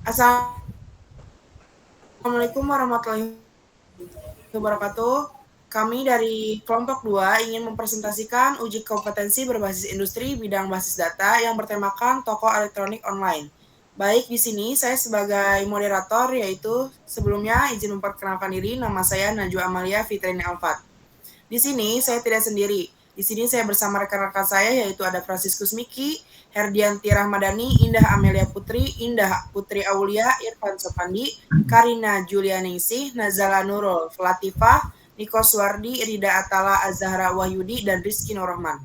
Assalamualaikum warahmatullahi wabarakatuh. Kami dari kelompok 2 ingin mempresentasikan uji kompetensi berbasis industri bidang basis data yang bertemakan toko elektronik online. Baik, di sini saya sebagai moderator, yaitu sebelumnya izin memperkenalkan diri, nama saya Najwa Amalia Fitrini Alfat. Di sini saya tidak sendiri. Di sini saya bersama rekan-rekan saya, yaitu ada Franciscus Miki, Herdianti Rahmadani, Indah Amelia Putri, Indah Putri Aulia, Irfan Sopandi, Karina Julianingsih, Nazala Nurul Latifah, Niko Suwardi, Rida Atala Azahra Wahyudi, dan Rizky Nurrahman.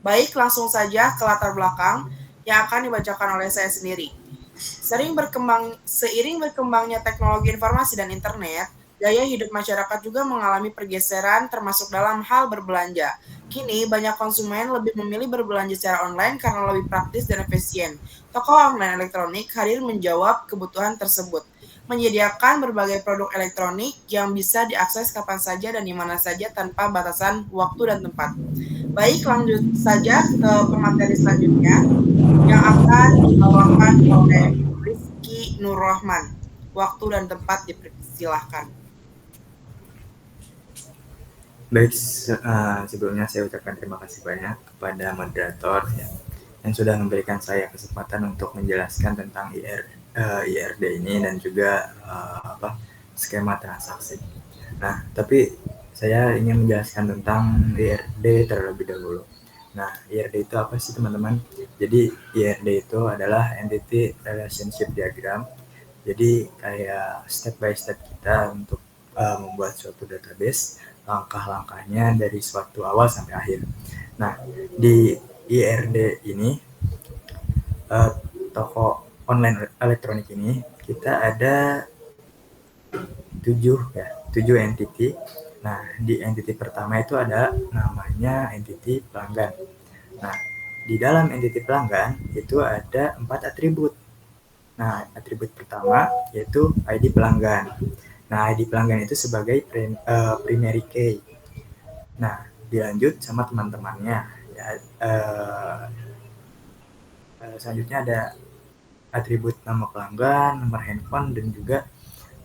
Baik, langsung saja ke latar belakang yang akan dibacakan oleh saya sendiri. Seiring berkembangnya teknologi informasi dan internet, gaya hidup masyarakat juga mengalami pergeseran termasuk dalam hal berbelanja. Kini banyak konsumen lebih memilih berbelanja secara online karena lebih praktis dan efisien. Toko online elektronik hadir menjawab kebutuhan tersebut, menyediakan berbagai produk elektronik yang bisa diakses kapan saja dan di mana saja tanpa batasan waktu dan tempat. Baik, lanjut saja ke pemateri selanjutnya yang akan dibawakan oleh Rizky Nurrahman. Waktu dan tempat dipersilahkan. Baik, sebelumnya saya ucapkan terima kasih banyak kepada moderator yang sudah memberikan saya kesempatan untuk menjelaskan tentang IRD ini dan juga skema transaksi. Nah, tapi saya ingin menjelaskan tentang IRD terlebih dahulu. Nah, IRD itu apa sih teman-teman? Jadi IRD itu adalah Entity Relationship Diagram. Jadi kayak step by step kita untuk membuat suatu database, langkah-langkahnya dari suatu awal sampai akhir. Nah, di IRD ini, toko online elektronik ini, kita ada 7 entity. Nah, di entity pertama itu ada namanya entity pelanggan. Nah, di dalam entity pelanggan itu ada 4 atribut. Nah, atribut pertama yaitu ID pelanggan. Nah, ID pelanggan itu sebagai primary key. Nah, dilanjut sama teman-temannya. Ya, selanjutnya ada atribut nama pelanggan, nomor handphone, dan juga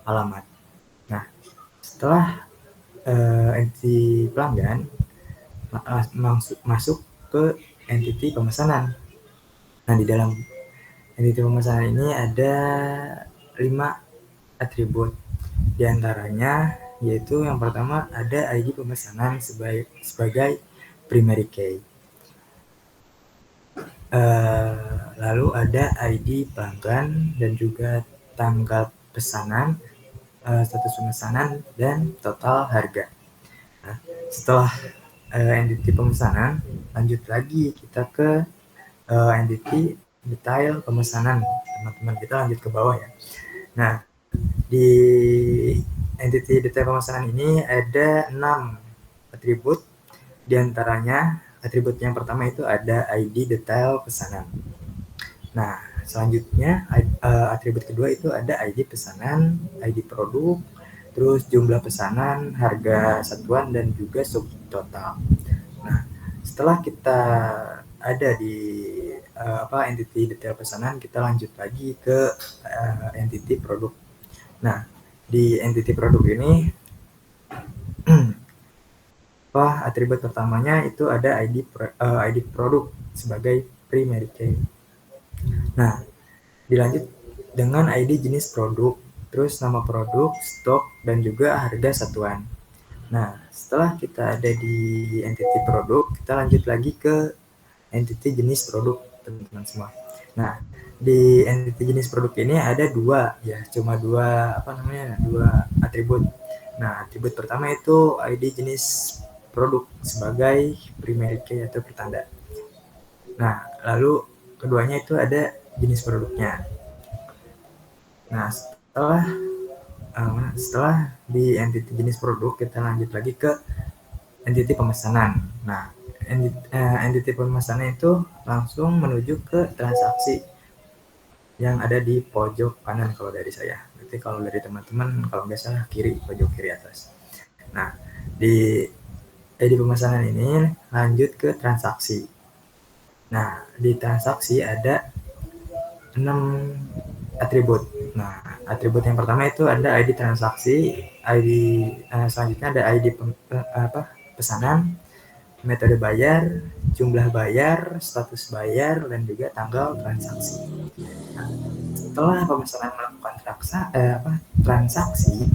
alamat. Nah, setelah entity pelanggan masuk ke entity pemesanan. Nah, di dalam entity pemesanan ini ada 5 atribut. Di antaranya yaitu yang pertama ada ID pemesanan sebagai primary key. Lalu ada ID pelanggan dan juga tanggal pesanan, status pemesanan, dan total harga. Nah, setelah entity pemesanan, lanjut lagi kita ke entity detail pemesanan. Teman-teman kita lanjut ke bawah ya. Nah, di entity detail pemesanan ini ada 6 atribut. Di antaranya atribut yang pertama itu ada ID detail pesanan. Nah, selanjutnya atribut kedua itu ada ID pesanan, ID produk, terus jumlah pesanan, harga satuan, dan juga subtotal. Nah, setelah kita ada di entity detail pesanan, kita lanjut lagi ke entity produk. Nah, di entity produk ini atribut pertamanya itu ada ID produk sebagai primary key. Nah, dilanjut dengan ID jenis produk, terus nama produk, stok, dan juga harga satuan. Nah, setelah kita ada di entity produk, kita lanjut lagi ke entity jenis produk, teman-teman semua. Nah, di entity jenis produk ini ada cuma dua atribut. Nah, atribut pertama itu ID jenis produk sebagai primary key atau pertanda. Nah, lalu keduanya itu ada jenis produknya. Nah, setelah di entity jenis produk, kita lanjut lagi ke entity pemesanan. Nah, entity pemesanan itu langsung menuju ke transaksi yang ada di pojok kanan kalau dari saya. Berarti kalau dari teman-teman, kalau nggak salah pojok kiri atas. Nah, di pemesanan ini lanjut ke transaksi. Nah, di transaksi ada 6 atribut. Nah, atribut yang pertama itu ada ID transaksi, ID selanjutnya ada ID pesanan, metode bayar, jumlah bayar, status bayar, dan juga tanggal transaksi. Nah, setelah pemesanan melakukan transaksi,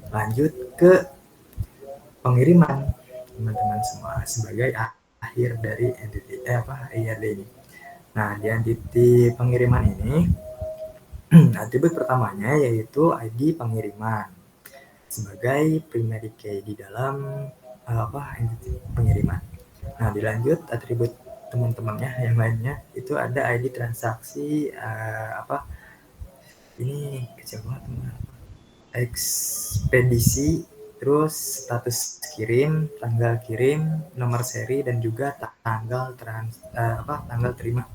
lanjut ke pengiriman teman-teman semua sebagai akhir dari entity IRD ini. Nah, di entity pengiriman ini atribut pertamanya yaitu ID pengiriman sebagai primary key di dalam entity pengiriman. Nah, dilanjut atribut teman-temannya yang lainnya itu ada ID transaksi ini kecil banget teman, ekspedisi, terus status kirim, tanggal kirim, nomor seri, dan juga tanggal tanggal terima.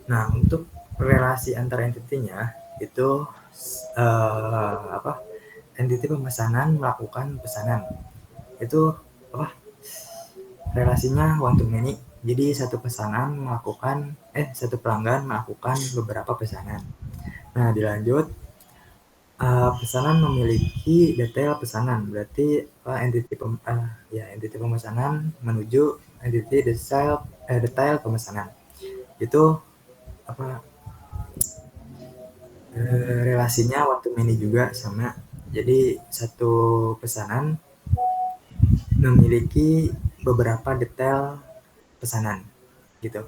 Nah, untuk relasi antar entitinya itu entiti pemesanan melakukan pesanan itu relasinya one to many. Jadi satu pelanggan melakukan beberapa pesanan. Nah, dilanjut pesanan memiliki detail pesanan, berarti entiti pemesanan menuju entiti detail pemesanan. Itu relasinya one to many juga sama. Jadi satu pesanan memiliki beberapa detail pesanan gitu.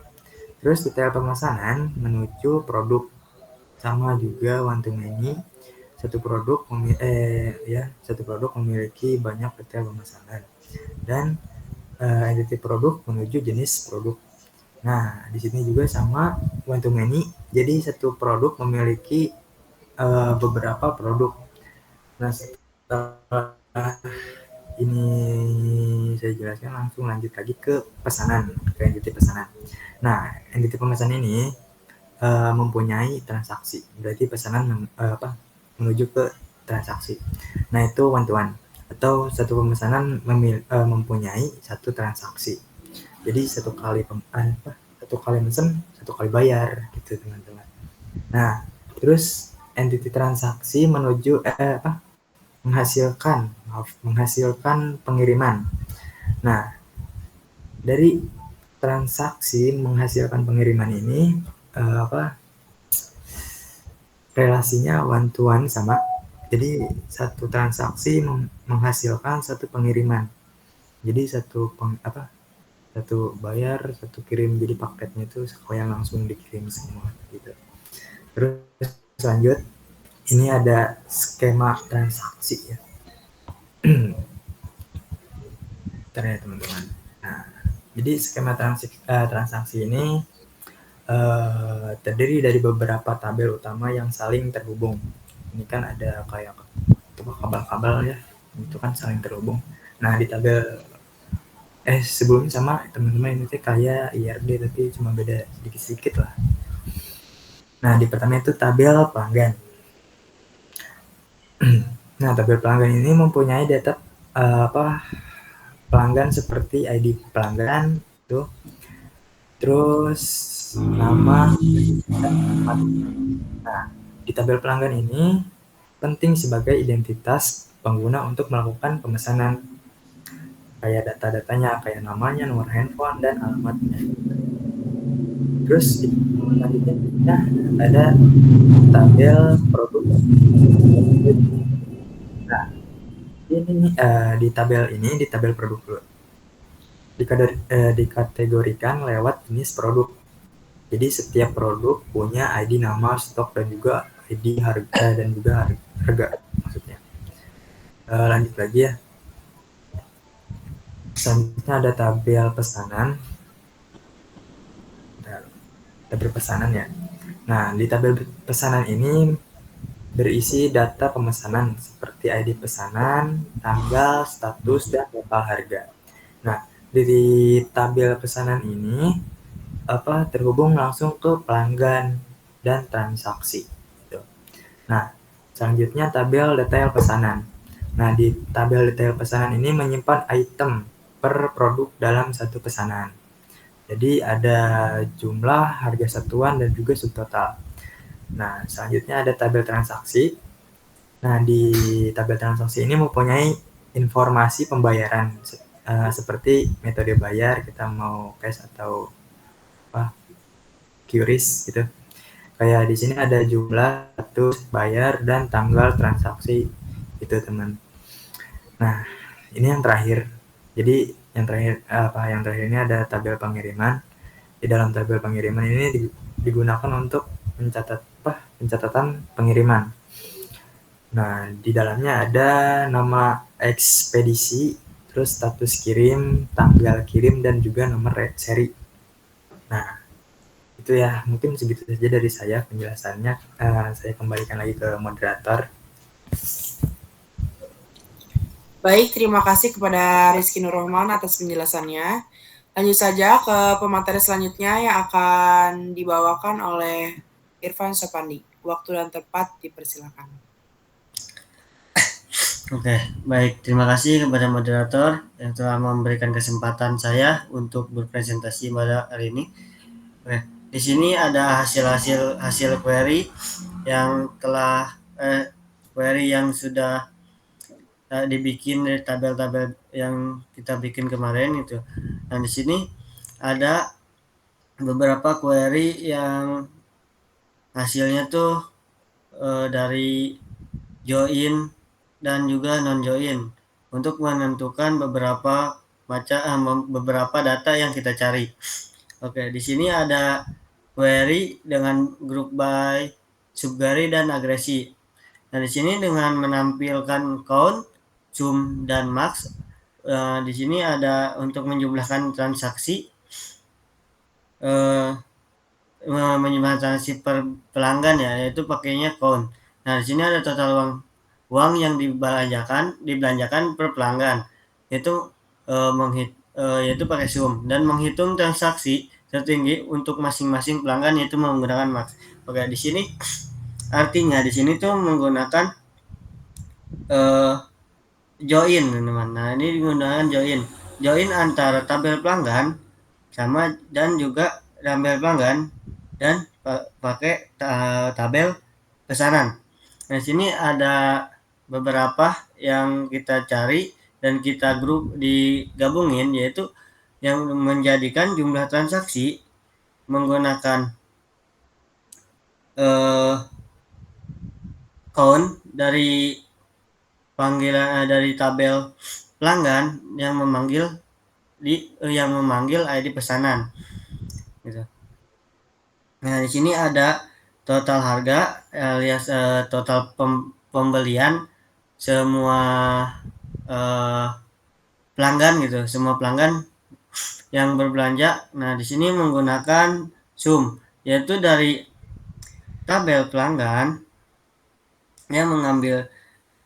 Terus detail pemesanan menuju produk sama juga one to many. Satu produk memiliki banyak detail pemesanan dan entity produk menuju jenis produk. Nah, di sini juga sama one to many. Jadi satu produk memiliki beberapa produk. Nah, setelah ini saya jelaskan, langsung lanjut lagi ke pesanan, ke entity pesanan. Nah, entity pemesanan ini mempunyai transaksi, berarti pesanan menuju ke transaksi. Nah, itu one to one, atau satu pemesanan mempunyai satu transaksi. Jadi satu kali mesen, satu kali bayar gitu teman-teman. Nah, terus entity transaksi menuju menghasilkan pengiriman. Nah, dari transaksi menghasilkan pengiriman ini relasinya one to one sama. Jadi satu transaksi menghasilkan satu pengiriman. Jadi satu bayar, satu kirim, jadi paketnya itu yang langsung dikirim semua gitu. Terus lanjut, ini ada skema transaksi ya. Bentar ya teman-teman. Nah, jadi skema transaksi ini terdiri dari beberapa tabel utama yang saling terhubung. Ini kan ada kayak kabel-kabel ya, itu kan saling terhubung. Nah, di tabel sebelumnya sama teman-teman, ini kayak IRD tapi cuma beda sedikit-sedikit lah. Nah, di pertama itu tabel pelanggan. Nah, tabel pelanggan ini mempunyai data pelanggan seperti ID pelanggan tuh, terus nama. Nah, di tabel pelanggan ini penting sebagai identitas pengguna untuk melakukan pemesanan, kayak data-datanya, kayak namanya, nomor handphone, dan alamatnya. Terus selanjutnya ada tabel produk. Nah, ini di tabel produk dulu dikategorikan lewat jenis produk. Jadi setiap produk punya ID nama, stok, dan juga ID harga dan juga harga maksudnya. Lanjut lagi ya. Selanjutnya ada tabel pesanan. Tabel pesanan ya. Nah, di tabel pesanan ini berisi data pemesanan seperti ID pesanan, tanggal, status, dan total harga. Nah, di tabel pesanan ini terhubung langsung ke pelanggan dan transaksi. Gitu. Nah, selanjutnya tabel detail pesanan. Nah, di tabel detail pesanan ini menyimpan item per produk dalam satu pesanan. Jadi ada jumlah, harga satuan, dan juga subtotal. Nah, selanjutnya ada tabel transaksi. Nah, di tabel transaksi ini mempunyai informasi pembayaran seperti metode bayar, kita mau cash atau apa, QRIS gitu. Kayak di sini ada jumlah, status, bayar, dan tanggal transaksi itu teman. Nah, ini yang terakhir. Jadi yang terakhir ini ada tabel pengiriman. Di dalam tabel pengiriman ini digunakan untuk pencatatan pengiriman. Nah, di dalamnya ada nama ekspedisi, terus status kirim, tanggal kirim, dan juga nomor seri. Nah, itu ya, mungkin segitu saja dari saya penjelasannya. Saya kembalikan lagi ke moderator. Baik, terima kasih kepada Rizky Nurrohman atas penjelasannya. Lanjut saja ke pemateri selanjutnya yang akan dibawakan oleh Irfan Sopandi. Waktu dan tempat dipersilakan. Oke, baik. Terima kasih kepada moderator yang telah memberikan kesempatan saya untuk berpresentasi pada hari ini. Oke, di sini ada hasil query yang sudah dibikin dari tabel-tabel yang kita bikin kemarin itu. Dan di sini ada beberapa query yang hasilnya tuh dari join dan juga non join untuk menentukan beberapa data yang kita cari. Oke, di sini ada query dengan group by, subquery, dan agresi. Nah, di sini dengan menampilkan count, sum, dan max. Di sini ada untuk menjumlahkan transaksi, menjumlahkan transaksi per pelanggan ya, yaitu pakainya count. Nah, di sini ada total uang yang dibelanjakan per pelanggan, yaitu yaitu pakai sum, dan menghitung transaksi tertinggi untuk masing-masing pelanggan yaitu menggunakan max. Oke, di sini artinya di sini tuh menggunakan join teman-teman. Nah, ini digunakan join antara tabel pelanggan sama dan juga tabel pelanggan dan pakai tabel pesanan. Nah, di sini ada beberapa yang kita cari dan kita digabungin, yaitu yang menjadikan jumlah transaksi menggunakan count dari panggilan dari tabel pelanggan yang memanggil ID pesanan gitu. Nah, di sini ada total harga alias total pembelian semua pelanggan gitu, semua pelanggan yang berbelanja. Nah, di sini menggunakan sum, yaitu dari tabel pelanggan yang mengambil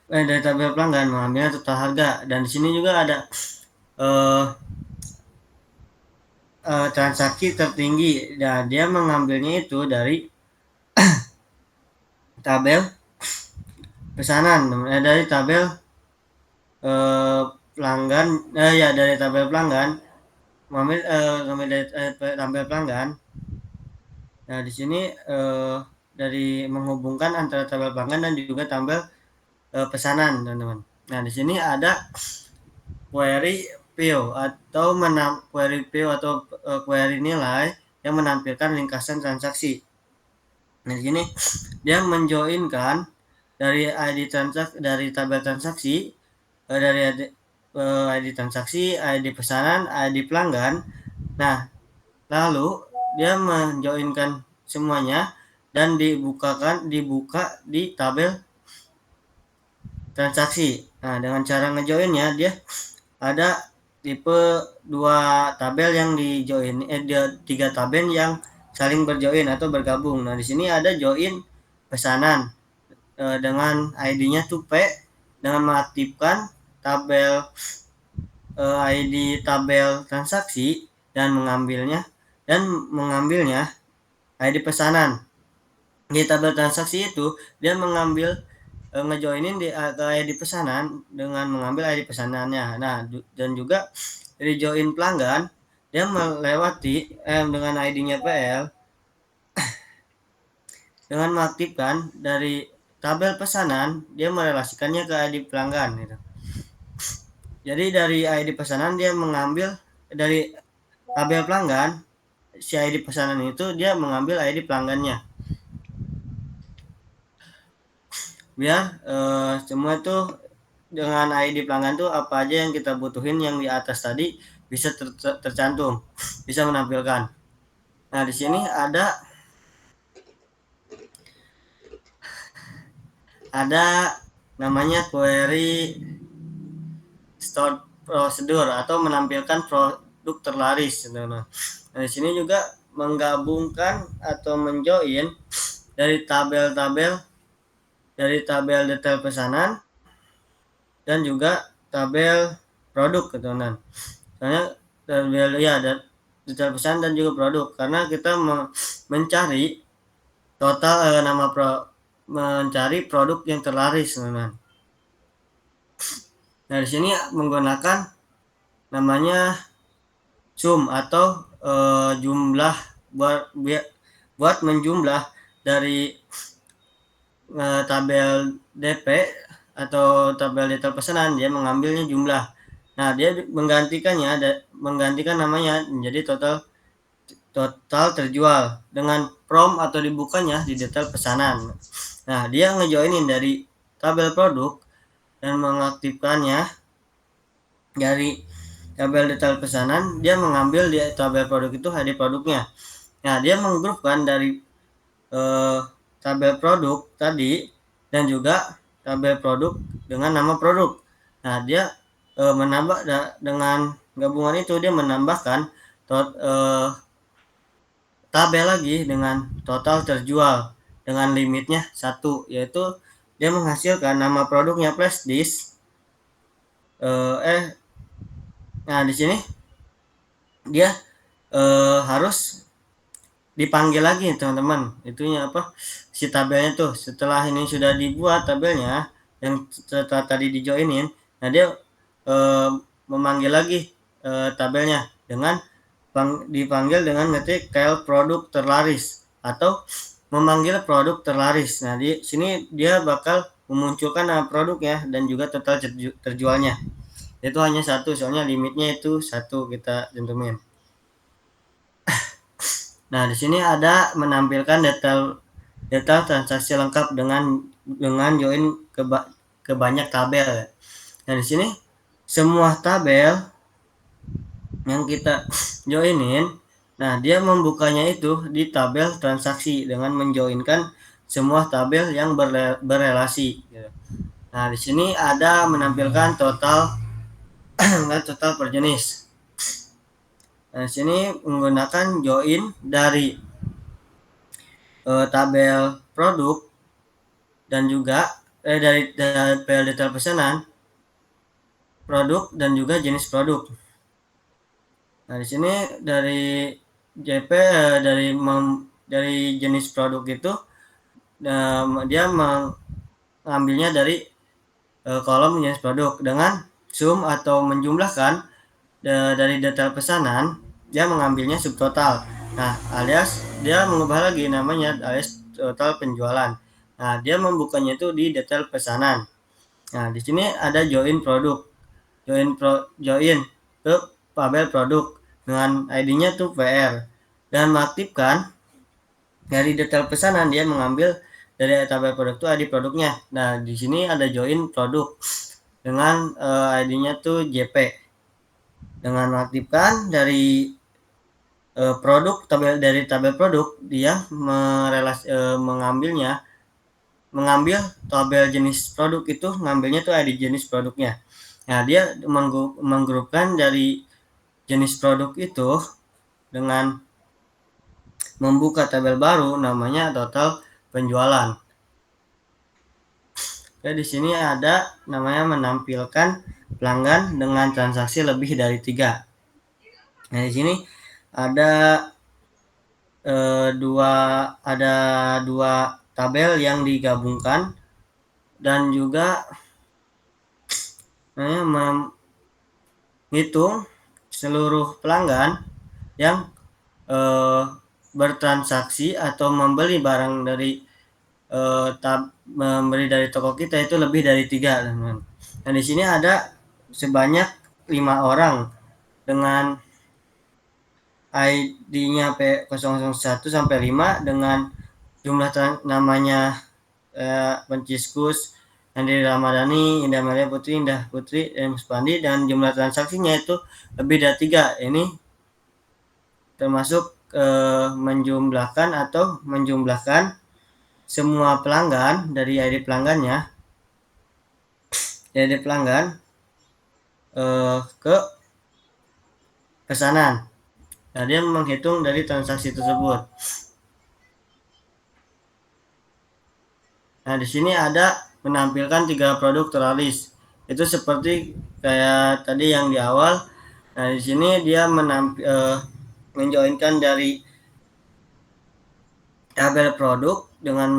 dari tabel pelanggan mengambil total harga, dan di sini juga ada transaksi tertinggi. Nah, dia mengambilnya itu dari tabel pesanan, dari tabel pelanggan, dari tabel pelanggan, mengambil dari tabel pelanggan. Nah, di sini dari menghubungkan antara tabel pelanggan dan juga tabel pesanan, teman-teman. Nah, di sini ada query PO atau query nilai yang menampilkan ringkasan transaksi. Nah, di sini dia menjoinkan dari ID transaksi, dari tabel transaksi, dari ID transaksi, ID pesanan, ID pelanggan. Nah, lalu dia menjoinkan semuanya dan dibuka di tabel transaksi. Nah, dengan cara ngejoinnya dia ada tipe 2 tabel yang dijoin, tiga tabel yang saling berjoin atau bergabung. Nah, di sini ada join pesanan dengan ID-nya tuh P, dengan mengaktifkan tabel ID tabel transaksi dan mengambilnya ID pesanan. Di tabel transaksi itu dia mengambil ngejoinin di ID pesanan dengan mengambil ID pesanannya. Nah, dan juga dari join pelanggan dia melewati dengan ID-nya PL dengan mengaktifkan dari tabel pesanan, dia merelasikannya ke ID pelanggan gitu. Jadi dari ID pesanan dia mengambil dari tabel pelanggan, si ID pesanan itu dia mengambil ID pelanggannya. Biar semua itu dengan ID pelanggan tuh apa aja yang kita butuhin yang di atas tadi bisa tercantum, bisa menampilkan. Nah, di sini ada namanya query store procedure atau menampilkan produk terlaris. Nah, di sini juga menggabungkan atau menjoin dari tabel detail pesanan dan juga tabel produk gitu. Nah, soalnya tabel ada detail pesanan dan juga produk karena kita mencari total mencari produk yang terlaris, teman-teman. Nah, di sini menggunakan namanya sum atau jumlah buat menjumlah dari tabel DP atau tabel detail pesanan, dia mengambilnya jumlah. Nah, dia menggantikan namanya menjadi total terjual dengan from atau dibukanya di detail pesanan. Nah, dia ngejoinin dari tabel produk dan mengaktifkannya dari tabel detail pesanan, dia mengambil di tabel produk itu ID produknya. Nah, dia menggrupkan dari tabel produk tadi dan juga tabel produk dengan nama produk. Nah, dia menambah dengan gabungan itu dia menambahkan tabel lagi dengan total terjual dengan limitnya 1, yaitu dia menghasilkan nama produknya flash disk. Nah, di sini dia harus dipanggil lagi, teman-teman. Itunya apa? Si tabelnya tuh. Setelah ini sudah dibuat tabelnya yang setelah tadi dijoinin, nah dia memanggil lagi tabelnya dengan dipanggil dengan ngetik kel produk terlaris atau memanggil produk terlaris. Nah, di sini dia bakal memunculkan nama produknya dan juga total terjualnya. Itu hanya 1, soalnya limitnya itu 1 kita cantumin. Nah, di sini ada menampilkan detail transaksi lengkap dengan join ke banyak tabel. Nah, di sini semua tabel yang kita joinin, nah dia membukanya itu di tabel transaksi dengan menjoinkan semua tabel yang berelasi. Nah, di sini ada menampilkan total per jenis. Nah, di sini menggunakan join dari tabel produk dan juga dari tabel detail pesanan, produk dan juga jenis produk. Nah, di sini dari JP dari jenis produk itu dia mengambilnya dari kolom jenis produk dengan sum atau menjumlahkan dari detail pesanan, dia mengambilnya subtotal. Nah, alias dia mengubah lagi namanya alias total penjualan. Nah, dia membukanya itu di detail pesanan. Nah, di sini ada join produk. Join ke tabel produk dengan ID-nya tuh PR dan mengaktifkan dari detail pesanan, dia mengambil dari tabel produk itu ID produknya. Nah, di sini ada join produk dengan ID-nya tuh JP. Dengan mengaktifkan dari produk dari tabel produk, dia mengambil tabel jenis produk itu, ngambilnya tuh ID jenis produknya. Nah, dia menggrupkan dari jenis produk itu dengan membuka tabel baru namanya total penjualan. Oke, di sini ada namanya menampilkan pelanggan dengan transaksi lebih dari 3. Nah, di sini ada dua tabel yang digabungkan dan juga menghitung seluruh pelanggan yang bertransaksi atau membeli barang dari membeli dari toko kita itu lebih dari 3, teman-teman. Nah, di sini ada sebanyak 5 orang dengan ID-nya P001 sampai 5 dengan jumlah namanya Franciscus, Andri Ramadhani, Indah Maria Putri, Indah Putri, Spandi, dan jumlah transaksinya itu lebih dari 3. Ini termasuk menjumlahkan semua pelanggan dari ID pelanggan ke pesanan. Nah, dia menghitung dari transaksi tersebut. Nah, di sini ada menampilkan 3 produk terlaris. Itu seperti kayak tadi yang di awal. Nah, di sini dia menjoinkan dari tabel produk dengan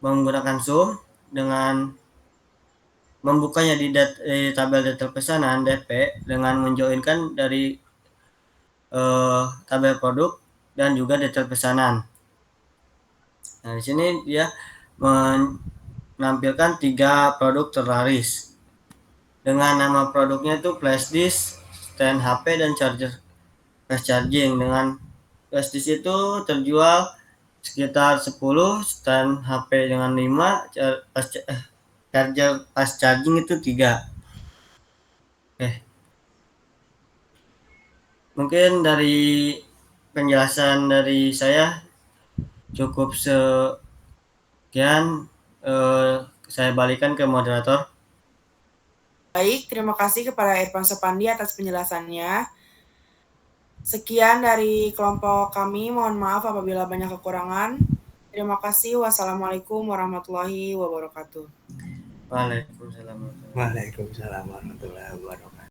menggunakan sum, dengan membukanya di tabel detail pesanan DP dengan menjoinkan dari tabel produk dan juga detail pesanan. Nah, di sini dia menampilkan 3 produk terlaris dengan nama produknya itu flash disk, stand HP, dan charger fast charging. Dengan flash disk itu terjual sekitar 10, stand HP dengan 5, charger fast charging itu 3. Mungkin dari penjelasan dari saya cukup sekian. Saya balikan ke moderator. Baik, terima kasih kepada Irfan Supandi atas penjelasannya. Sekian dari kelompok kami, mohon maaf apabila banyak kekurangan. Terima kasih. Wassalamualaikum warahmatullahi wabarakatuh. Waalaikumsalam. Waalaikumsalam warahmatullahi wabarakatuh.